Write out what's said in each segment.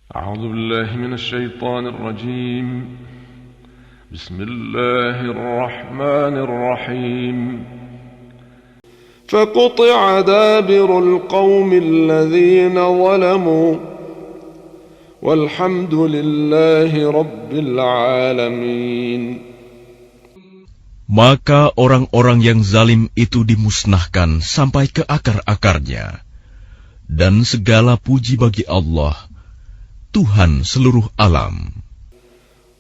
أعوذ بالله من الشيطان الرجيم بسم الله الرحمن الرحيم فقطع دابر القوم الذين ظلموا والحمد لله رب العالمين. Maka orang-orang yang zalim itu dimusnahkan sampai ke akar-akarnya. Dan segala puji bagi Allah, Tuhan seluruh alam.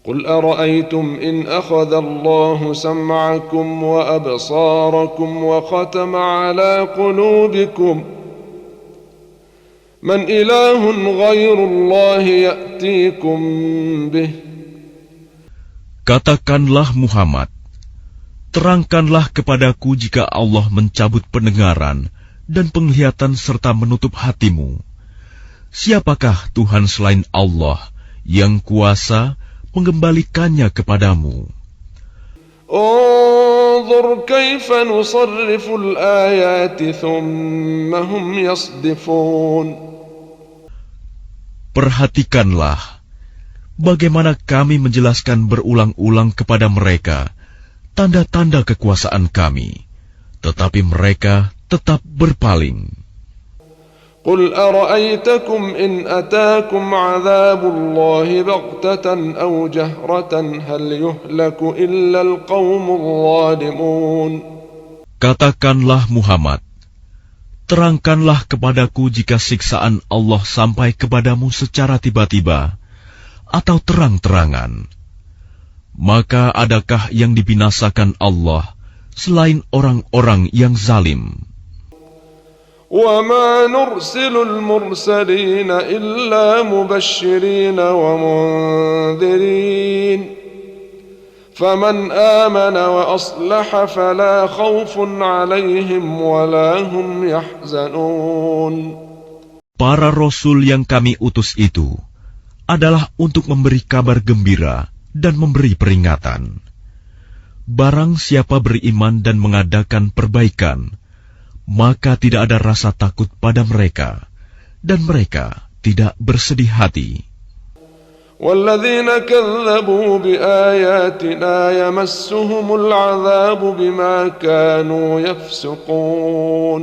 قل أرأيتم إن أخذ الله سمعكم وأبصاركم وختم على قلوبكم من إله غير الله يأتيكم به. Katakanlah Muhammad, terangkanlah kepadaku jika Allah mencabut pendengaran dan penglihatan serta menutup hatimu. Siapakah Tuhan selain Allah yang kuasa mengembalikannya kepadamu? انظر كيف نصرف الآيات ثم هم يصدفون. Perhatikanlah bagaimana kami menjelaskan berulang-ulang kepada mereka tanda-tanda kekuasaan kami, tetapi mereka tetap berpaling. قل أرأيتكم إن أتاكم عذاب الله بغتة أو جهرة هل يهلك إلا القوم الظالمون. Katakanlah Muhammad, terangkanlah kepadaku jika siksaan Allah sampai kepadamu secara tiba-tiba atau terang-terangan. Maka adakah yang dibinasakan Allah selain orang-orang yang zalim? وما نرسل المرسلين إلا مبشرين ومنذرين فمن آمن وأصلح فلا خوف عليهم ولا هم يحزنون. Para rasul yang kami utus itu adalah untuk memberi kabar gembira dan memberi peringatan. Barang siapa beriman dan mengadakan perbaikan, maka tidak ada rasa takut pada mereka, dan mereka tidak bersedih hati. وَالَّذِينَ كَذَّبُوا بِآيَاتِنَا يَمَسُّهُمُ الْعَذَابُ بِمَا كَانُوا يَفْسُقُونَ.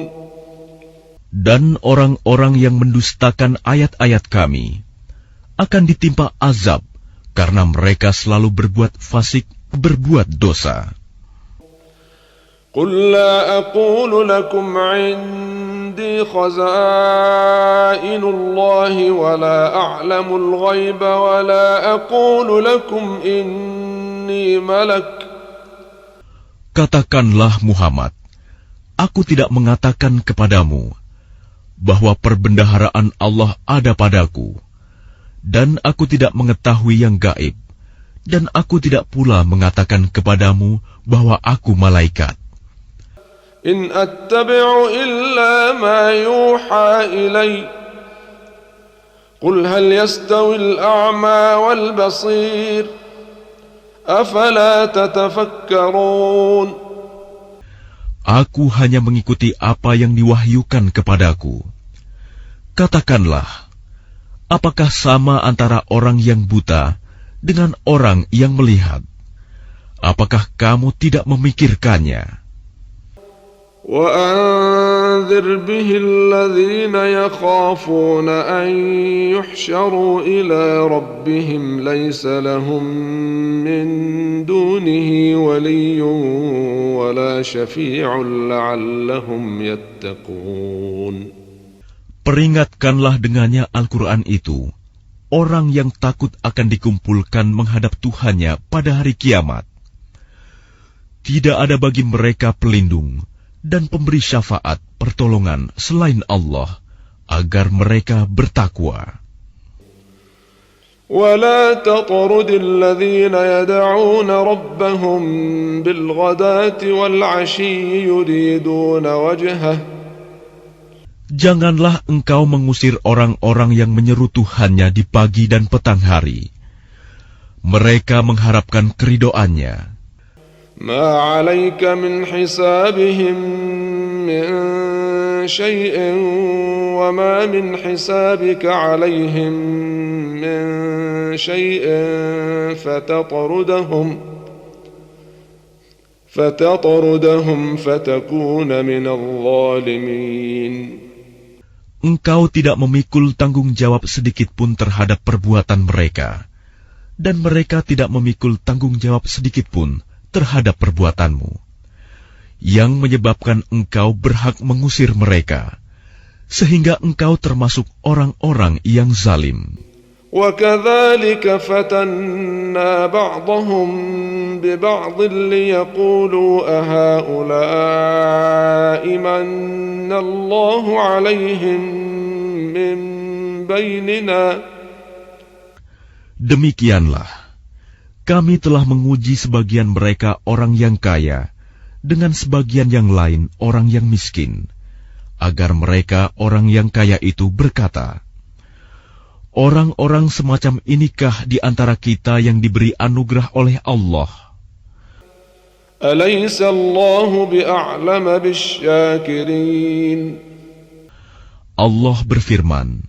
Dan orang-orang yang mendustakan ayat-ayat kami akan ditimpa azab karena mereka selalu berbuat fasik, berbuat dosa. قل لا أقول لكم عندي خزائن الله ولا أعلم الغيب ولا أقول لكم إني ملك. Katakanlah Muhammad, aku tidak mengatakan kepadamu bahwa perbendaharaan Allah ada padaku, dan aku tidak mengetahui yang gaib, dan aku tidak pula mengatakan kepadamu bahwa aku malaikat. إن أتبع إلا ما يوحى إلي قل هل يستوي الأعمى والبصير أفلا تتفكرون. Aku hanya mengikuti apa yang diwahyukan kepadaku. Katakanlah, apakah sama antara orang yang buta dengan orang yang melihat? Apakah kamu tidak memikirkannya? وأنذر به الذين يخافون أن يحشروا إلى ربهم ليس لهم من دونه ولي ولا شفيع لعلهم يتقون. Peringatkanlah dengannya Al-Quran itu orang yang takut akan dikumpulkan menghadap Tuhannya pada hari kiamat. Tidak ada bagi mereka pelindung dan pemberi syafaat pertolongan selain Allah, agar mereka bertakwa. ولا تطرد الذين يدعون ربهم بالغداة والعشي يريدون وجهه. Janganlah engkau mengusir orang-orang yang menyeru Tuhannya di pagi dan petang hari. Mereka mengharapkan keridhoannya. ما عليك من حسابهم من شيء وما من حسابك عليهم شيء فتطردهم فتكون من الظالمين. Engkau tidak memikul tanggung jawab sedikit pun terhadap perbuatan mereka, dan mereka tidak memikul tanggung jawab sedikit pun terhadap perbuatanmu, yang menyebabkan engkau berhak mengusir mereka, sehingga engkau termasuk orang-orang yang zalim. وَكَذَلِكَ فَتَنَّا بَعْضَهُمْ بِبَعْضٍ لِيَقُولُوا أَهَؤُلَاءِ مَنَّ اللَّهُ عَلَيْهِمْ مِنْ بَيْنِنَا. Demikianlah, kami telah menguji sebagian mereka orang yang kaya dengan sebagian yang lain orang yang miskin, agar mereka orang yang kaya itu berkata, orang-orang semacam inikah di antara kita yang diberi anugerah oleh Allah? Alaysa Allahu bi'a'lama bisyakirin. Allah berfirman,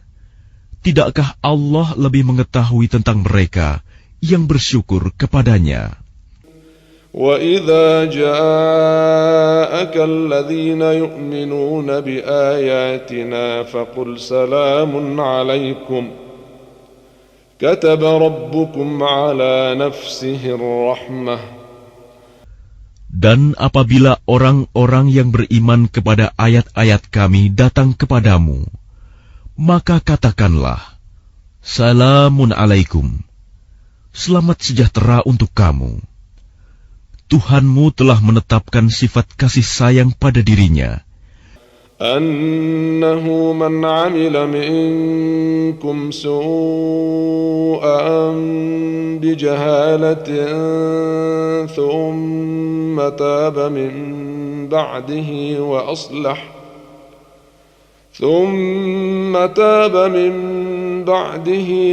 tidakkah Allah lebih mengetahui tentang mereka yang bersyukur kepadanya? وَإِذَا جَاءَكَ الَّذِينَ يُؤْمِنُونَ بِآيَاتِنَا فَقُلْ سَلَامٌ عَلَيْكُمْ كَتَبَ رَبُّكُمْ عَلَى نَفْسِهِ الرَّحْمَةِ. Dan apabila orang-orang yang beriman kepada ayat-ayat kami datang kepadamu, maka katakanlah, Salamun alaikum, selamat sejahtera untuk kamu. Tuhanmu telah menetapkan sifat kasih sayang pada dirinya. Annahu man 'amila minkum su'an bijahalatin thumma taba min ba'dihi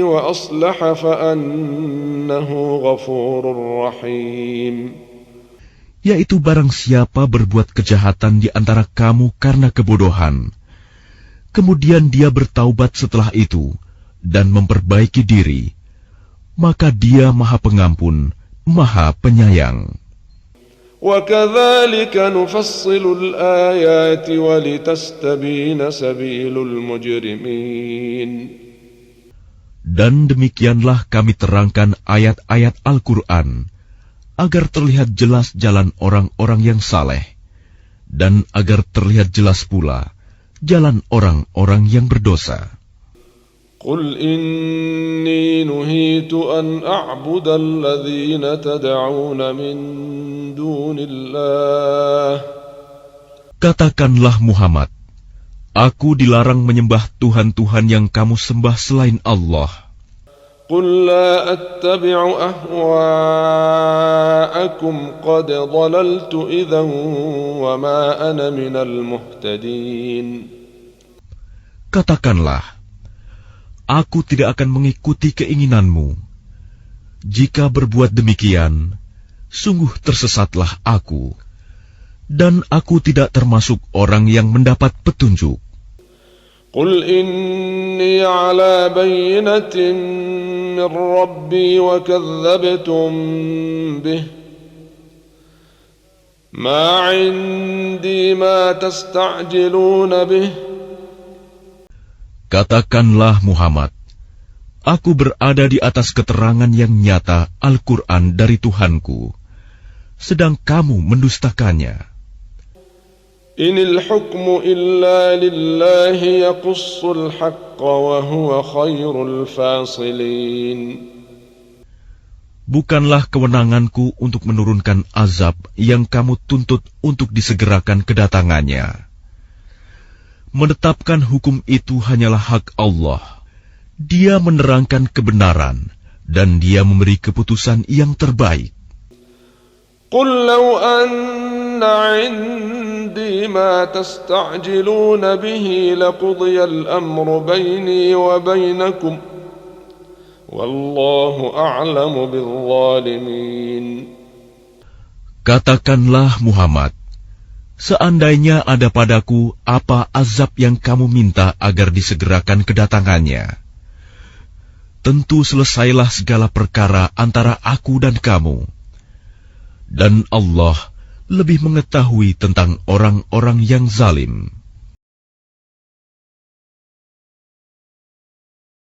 wa aslah fa annahu ghafurur rahim. Yaitu barang siapa berbuat kejahatan di antara kamu karena kebodohan, kemudian dia bertaubat setelah itu dan memperbaiki diri, maka dia Maha Pengampun, Maha Penyayang. وَكَذَلِكَ نُفَصِّلُ الْآيَاتِ وَلِتَسْتَبِينَ سَبِيلُ الْمُجْرِمِينَ. Dan demikianlah kami terangkan ayat-ayat Al-Quran, agar terlihat jelas jalan orang-orang yang saleh, dan agar terlihat jelas pula jalan orang-orang yang berdosa. Qul inni nuhitu an a'buda alladhina tad'una min dunillah. Katakanlah Muhammad, aku dilarang menyembah Tuhan-Tuhan yang kamu sembah selain Allah. قل لا أتبع أهواءكم قد ضللت إذا وما أنا من المهتدين. Katakanlah, aku tidak akan mengikuti keinginanmu. Jika berbuat demikian, sungguh tersesatlah aku, dan aku tidak termasuk orang yang mendapat petunjuk. قل إني على بينة من ربي وكذبتم به ما عندي ما تستعجلون به. Katakanlah Muhammad, aku berada di atas keterangan yang nyata Al-Quran dari Tuhanku, sedang kamu mendustakannya. Inil hukmu illa lillahi yaqussul haqqa wa huwa khairul fasilin. Bukanlah kewenanganku untuk menurunkan azab yang kamu tuntut untuk disegerakan kedatangannya. Menetapkan hukum itu hanyalah hak Allah. Dia menerangkan kebenaran, dan Dia memberi keputusan yang terbaik. Qul law anna 'indi ma tasta'jiluna bihi laqudiya al-amru bayni wa bainakum wallahu a'lamu bil-zalimin. Katakanlah Muhammad, seandainya ada padaku apa azab yang kamu minta agar disegerakan kedatangannya, tentu selesailah segala perkara antara aku dan kamu. Dan Allah lebih mengetahui tentang orang-orang yang zalim.